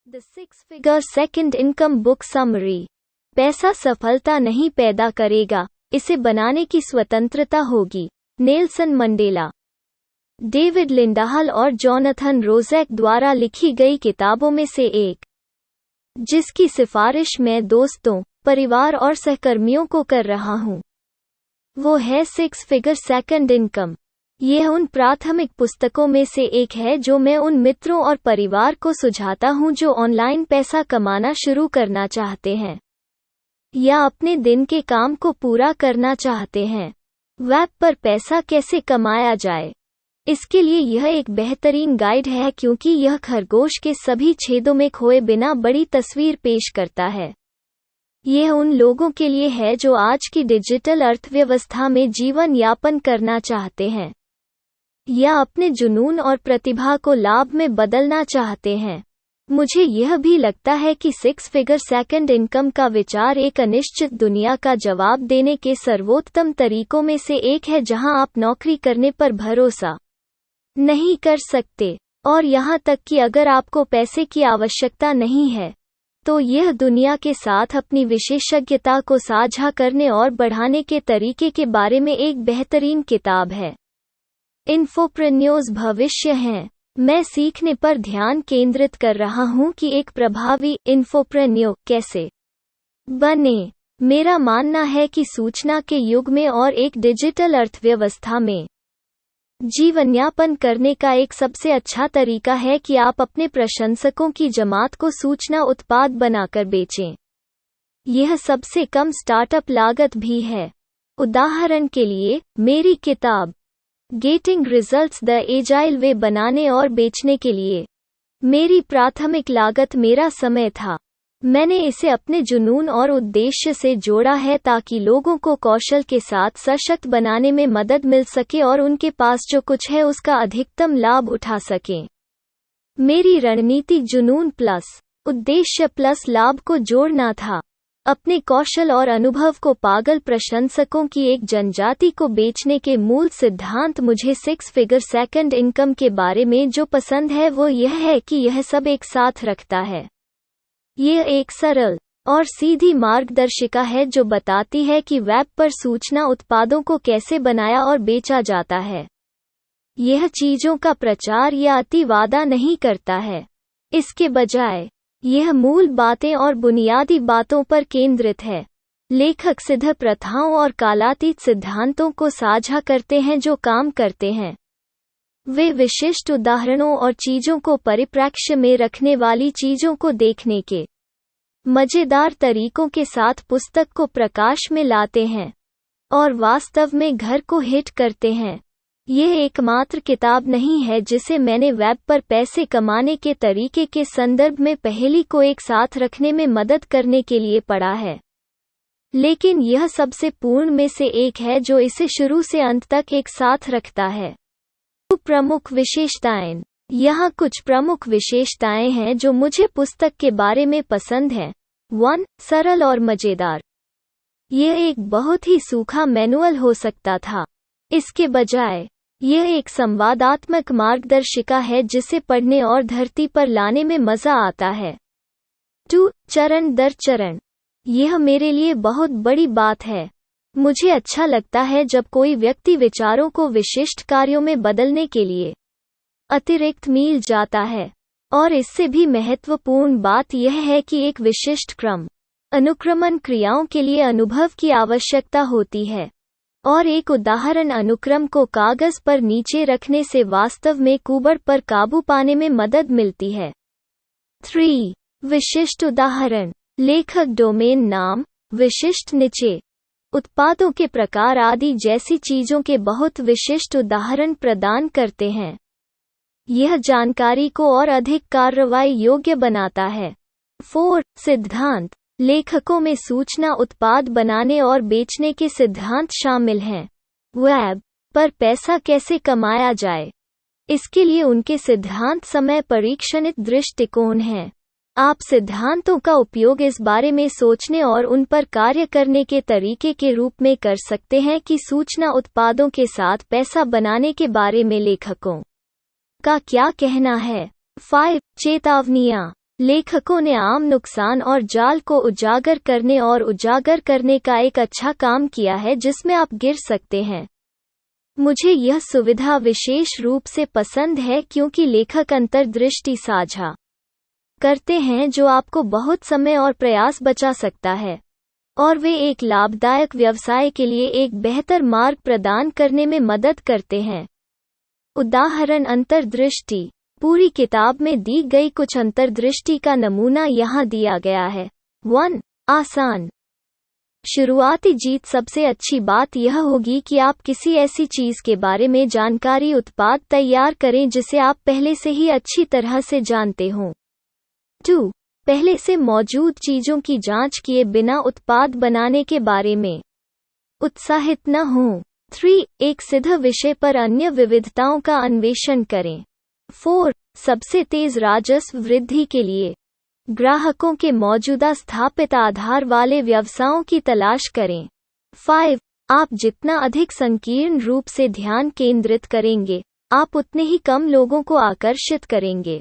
The 6-Figure Second Income Book Summary। पैसा सफलता नहीं पैदा करेगा, इसे बनाने की स्वतंत्रता होगी। Nelson Mandela. डेविड लिंडाहल और जॉनथन रोज़ेक द्वारा लिखी गई किताबों में से एक, जिसकी सिफारिश मैं दोस्तों, परिवार और सहकर्मियों को कर रहा हूँ, वो है 6-Figure Second Income। यह उन प्राथमिक पुस्तकों में से एक है जो मैं उन मित्रों और परिवार को सुझाता हूं जो ऑनलाइन पैसा कमाना शुरू करना चाहते हैं या अपने दिन के काम को पूरा करना चाहते हैं। वेब पर पैसा कैसे कमाया जाए, इसके लिए यह एक बेहतरीन गाइड है क्योंकि यह खरगोश के सभी छेदों में खोए बिना बड़ी तस्वीर पेश करता है। यह उन लोगों के लिए है जो आज की डिजिटल अर्थव्यवस्था में जीवन यापन करना चाहते हैं या अपने जुनून और प्रतिभा को लाभ में बदलना चाहते हैं। मुझे यह भी लगता है कि 6-Figure Second Income का विचार एक अनिश्चित दुनिया का जवाब देने के सर्वोत्तम तरीकों में से एक है जहां आप नौकरी करने पर भरोसा नहीं कर सकते, और यहां तक कि अगर आपको पैसे की आवश्यकता नहीं है, तो यह दुनिया के साथ अपनी विशेषज्ञता को साझा करने और बढ़ाने के तरीके के बारे में एक बेहतरीन किताब है। इन्फोप्रेन्योर्स भविष्य हैं। मैं सीखने पर ध्यान केंद्रित कर रहा हूं कि एक प्रभावी इन्फोप्रेन्योर कैसे बने। मेरा मानना है कि सूचना के युग में और एक डिजिटल अर्थव्यवस्था में जीवनयापन करने का एक सबसे अच्छा तरीका है कि आप अपने प्रशंसकों की जमात को सूचना उत्पाद बनाकर बेचें। यह सबसे कम स्टार्टअप लागत भी है। उदाहरण के लिए, मेरी किताब गेटिंग रिजल्ट्स द एजाइल वे बनाने और बेचने के लिए मेरी प्राथमिक लागत मेरा समय था। मैंने इसे अपने जुनून और उद्देश्य से जोड़ा है ताकि लोगों को कौशल के साथ सशक्त बनाने में मदद मिल सके और उनके पास जो कुछ है उसका अधिकतम लाभ उठा सकें। मेरी रणनीति जुनून प्लस उद्देश्य प्लस लाभ को जोड़ना था। अपने कौशल और अनुभव को पागल प्रशंसकों की एक जनजाति को बेचने के मूल सिद्धांत। मुझे 6-Figure Second Income के बारे में जो पसंद है वो यह है कि यह सब एक साथ रखता है। यह एक सरल और सीधी मार्गदर्शिका है जो बताती है कि वेब पर सूचना उत्पादों को कैसे बनाया और बेचा जाता है। यह चीजों का प्रचार या अतिवादा नहीं करता है। इसके बजाय यह मूल बातें और बुनियादी बातों पर केंद्रित है। लेखक सिद्ध प्रथाओं और कालातीत सिद्धांतों को साझा करते हैं जो काम करते हैं। वे विशिष्ट उदाहरणों और चीजों को परिप्रेक्ष्य में रखने वाली चीजों को देखने के मजेदार तरीकों के साथ पुस्तक को प्रकाश में लाते हैं और वास्तव में घर को हिट करते हैं। यह एकमात्र किताब नहीं है जिसे मैंने वेब पर पैसे कमाने के तरीके के संदर्भ में पहेली को एक साथ रखने में मदद करने के लिए पढ़ा है, लेकिन यह सबसे पूर्ण में से एक है जो इसे शुरू से अंत तक एक साथ रखता है। प्रमुख विशेषताएं। यहाँ कुछ प्रमुख विशेषताएं हैं जो मुझे पुस्तक के बारे में पसंद हैं। 1. सरल और मजेदार। यह एक बहुत ही सूखा मैनुअल हो सकता था। इसके बजाय यह एक संवादात्मक मार्गदर्शिका है जिसे पढ़ने और धरती पर लाने में मजा आता है। 2. चरण दर चरण। यह मेरे लिए बहुत बड़ी बात है। मुझे अच्छा लगता है जब कोई व्यक्ति विचारों को विशिष्ट कार्यों में बदलने के लिए अतिरिक्त मील जाता है, और इससे भी महत्वपूर्ण बात यह है कि एक विशिष्ट क्रम अनुक्रमण क्रियाओं के लिए अनुभव की आवश्यकता होती है, और एक उदाहरण अनुक्रम को कागज पर नीचे रखने से वास्तव में कुबड़ पर काबू पाने में मदद मिलती है। 3. विशिष्ट उदाहरण। लेखक डोमेन नाम, विशिष्ट निचे, उत्पादों के प्रकार आदि जैसी चीजों के बहुत विशिष्ट उदाहरण प्रदान करते हैं। यह जानकारी को और अधिक कार्रवाई योग्य बनाता है। 4. सिद्धांत। लेखकों में सूचना उत्पाद बनाने और बेचने के सिद्धांत शामिल हैं। वेब पर पैसा कैसे कमाया जाए, इसके लिए उनके सिद्धांत समय परीक्षणित दृष्टिकोण हैं। आप सिद्धांतों का उपयोग इस बारे में सोचने और उन पर कार्य करने के तरीके के रूप में कर सकते हैं कि सूचना उत्पादों के साथ पैसा बनाने के बारे में लेखकों का क्या कहना है। 5. चेतावनियां। लेखकों ने आम नुकसान और जाल को उजागर करने का एक अच्छा काम किया है जिसमें आप गिर सकते हैं। मुझे यह सुविधा विशेष रूप से पसंद है क्योंकि लेखक अंतर्दृष्टि साझा करते हैं जो आपको बहुत समय और प्रयास बचा सकता है, और वे एक लाभदायक व्यवसाय के लिए एक बेहतर मार्ग प्रदान करने में मदद करते हैं। उदाहरण अंतर्दृष्टि। पूरी किताब में दी गई कुछ अंतर्दृष्टि का नमूना यहाँ दिया गया है। 1. आसान शुरुआती जीत। सबसे अच्छी बात यह होगी कि आप किसी ऐसी चीज़ के बारे में जानकारी उत्पाद तैयार करें जिसे आप पहले से ही अच्छी तरह से जानते हों। 2. पहले से मौजूद चीज़ों की जांच किए बिना उत्पाद बनाने के बारे में उत्साहित न हों। 3. एक सिद्ध विषय पर अन्य विविधताओं का अन्वेषण करें। 4. सबसे तेज राजस्व वृद्धि के लिए ग्राहकों के मौजूदा स्थापित आधार वाले व्यवसायों की तलाश करें। 5. आप जितना अधिक संकीर्ण रूप से ध्यान केंद्रित करेंगे, आप उतने ही कम लोगों को आकर्षित करेंगे,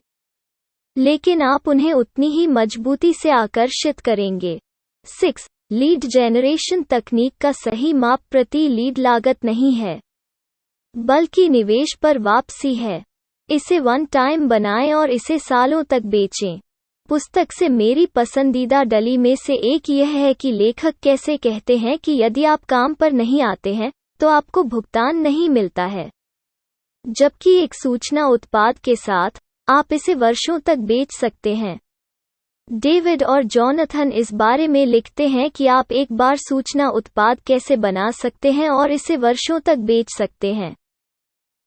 लेकिन आप उन्हें उतनी ही मजबूती से आकर्षित करेंगे। 6. लीड जेनरेशन तकनीक का सही माप प्रति लीड लागत नहीं है, बल्कि निवेश पर वापसी है। इसे वन टाइम बनाएं और इसे सालों तक बेचें। पुस्तक से मेरी पसंदीदा डली में से एक यह है कि लेखक कैसे कहते हैं कि यदि आप काम पर नहीं आते हैं तो आपको भुगतान नहीं मिलता है, जबकि एक सूचना उत्पाद के साथ आप इसे वर्षों तक बेच सकते हैं। डेविड और जॉनथन इस बारे में लिखते हैं कि आप एक बार सूचना उत्पाद कैसे बना सकते हैं और इसे वर्षों तक बेच सकते हैं।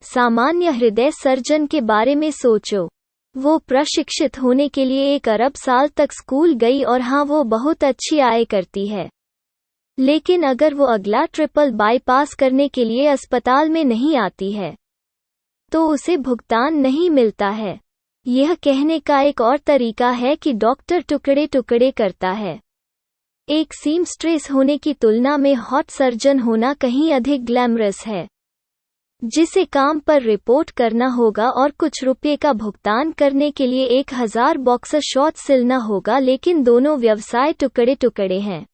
सामान्य हृदय सर्जन के बारे में सोचो। वो प्रशिक्षित होने के लिए 1 अरब साल तक स्कूल गई और हाँ, वो बहुत अच्छी आय करती है, लेकिन अगर वो अगला ट्रिपल बाईपास करने के लिए अस्पताल में नहीं आती है तो उसे भुगतान नहीं मिलता है। यह कहने का एक और तरीका है कि डॉक्टर टुकड़े टुकड़े करता है। एक सीमस्ट्रेस होने की तुलना में हॉट सर्जन होना कहीं अधिक ग्लैमरस है, जिसे काम पर रिपोर्ट करना होगा और कुछ रुपये का भुगतान करने के लिए 1000 बॉक्सर शॉट सिलना होगा, लेकिन दोनों व्यवसाय टुकड़े टुकड़े हैं।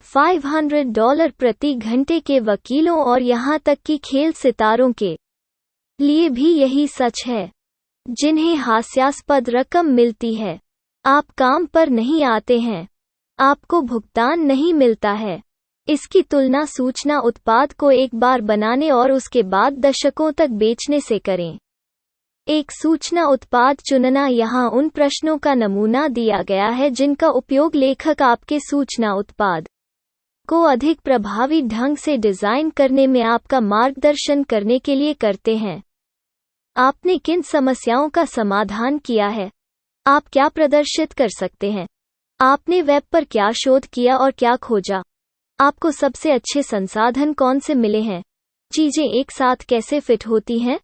$500 प्रति घंटे के वकीलों और यहाँ तक कि खेल सितारों के लिए भी यही सच है, जिन्हें हास्यास्पद रकम मिलती है। आप काम पर नहीं आते हैं, आपको भुगतान नहीं मिलता है। इसकी तुलना सूचना उत्पाद को एक बार बनाने और उसके बाद दशकों तक बेचने से करें। एक सूचना उत्पाद चुनना। यहाँ उन प्रश्नों का नमूना दिया गया है जिनका उपयोग लेखक आपके सूचना उत्पाद को अधिक प्रभावी ढंग से डिज़ाइन करने में आपका मार्गदर्शन करने के लिए करते हैं। आपने किन समस्याओं का समाधान किया है? आप क्या प्रदर्शित कर सकते हैं? आपने वेब पर क्या शोध किया और क्या खोजा? आपको सबसे अच्छे संसाधन कौन से मिले हैं? चीजें एक साथ कैसे फिट होती हैं?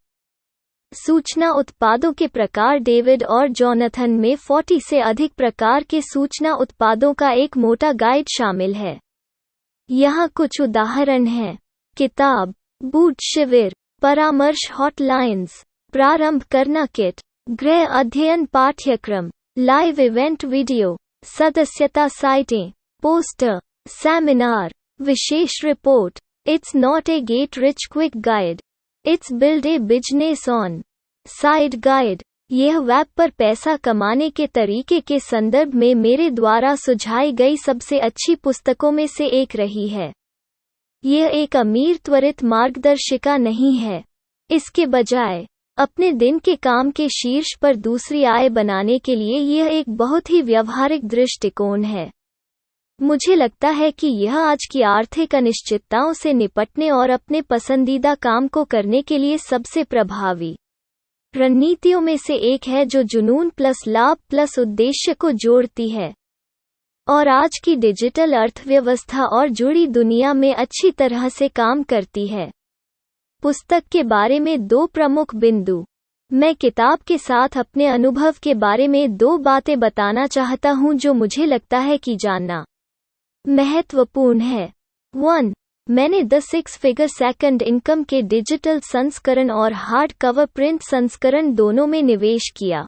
सूचना उत्पादों के प्रकार। डेविड और जॉनथन में 40 से अधिक प्रकार के सूचना उत्पादों का एक मोटा गाइड शामिल है। यहाँ कुछ उदाहरण हैं। किताब, बूट शिविर, परामर्श हॉटलाइंस, प्रारंभ करना किट, गृह अध्ययन पाठ्यक्रम, लाइव इवेंट वीडियो, सदस्यता साइटें, पोस्टर, सेमिनार, विशेष report. It's not a get rich quick guide, it's build a business on side guide. यह वेब पर पैसा कमाने के तरीके के संदर्भ में मेरे द्वारा सुझाई गई सबसे अच्छी पुस्तकों में से एक रही है। यह एक अमीर त्वरित मार्गदर्शिका नहीं है, इसके बजाय अपने दिन के काम के शीर्ष पर दूसरी आय बनाने के लिए यह एक बहुत ही व्यावहारिक दृष्टिकोण है। मुझे लगता है कि यह आज की आर्थिक अनिश्चितताओं से निपटने और अपने पसंदीदा काम को करने के लिए सबसे प्रभावी रणनीतियों में से एक है, जो जुनून प्लस लाभ प्लस उद्देश्य को जोड़ती है और आज की डिजिटल अर्थव्यवस्था और जुड़ी दुनिया में अच्छी तरह से काम करती है। पुस्तक के बारे में 2 प्रमुख बिंदु। मैं किताब के साथ अपने अनुभव के बारे में 2 बातें बताना चाहता हूं जो मुझे लगता है कि जानना महत्वपूर्ण है। 1. मैंने द 6 फिगर सेकंड इनकम के डिजिटल संस्करण और हार्ड कवर प्रिंट संस्करण दोनों में निवेश किया।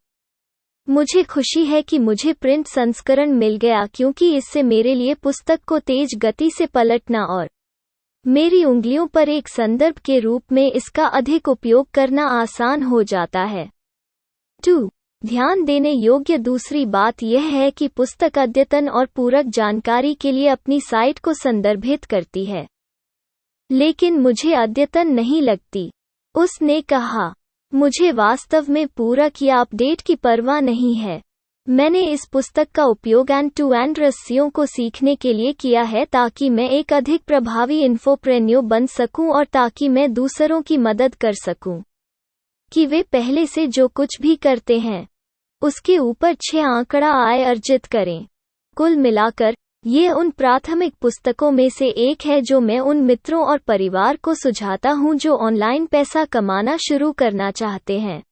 मुझे खुशी है कि मुझे प्रिंट संस्करण मिल गया क्योंकि इससे मेरे लिए पुस्तक को तेज गति से पलटना और मेरी उंगलियों पर एक संदर्भ के रूप में इसका अधिक उपयोग करना आसान हो जाता है। 2. ध्यान देने योग्य दूसरी बात यह है कि पुस्तक अद्यतन और पूरक जानकारी के लिए अपनी साइट को संदर्भित करती है, लेकिन मुझे अद्यतन नहीं लगती। उसने कहा, मुझे वास्तव में पूरक या अपडेट की परवाह नहीं है। मैंने इस पुस्तक का उपयोग एंड-टू-एंड रहस्यों को सीखने के लिए किया है ताकि मैं एक अधिक प्रभावी इन्फोप्रेन्योर बन सकूं और ताकि मैं दूसरों की मदद कर सकूं कि वे पहले से जो कुछ भी करते हैं उसके ऊपर 6 आंकड़ा आय अर्जित करें। कुल मिलाकर ये उन प्राथमिक पुस्तकों में से एक है जो मैं उन मित्रों और परिवार को सुझाता हूं जो ऑनलाइन पैसा कमाना शुरू करना चाहते हैं।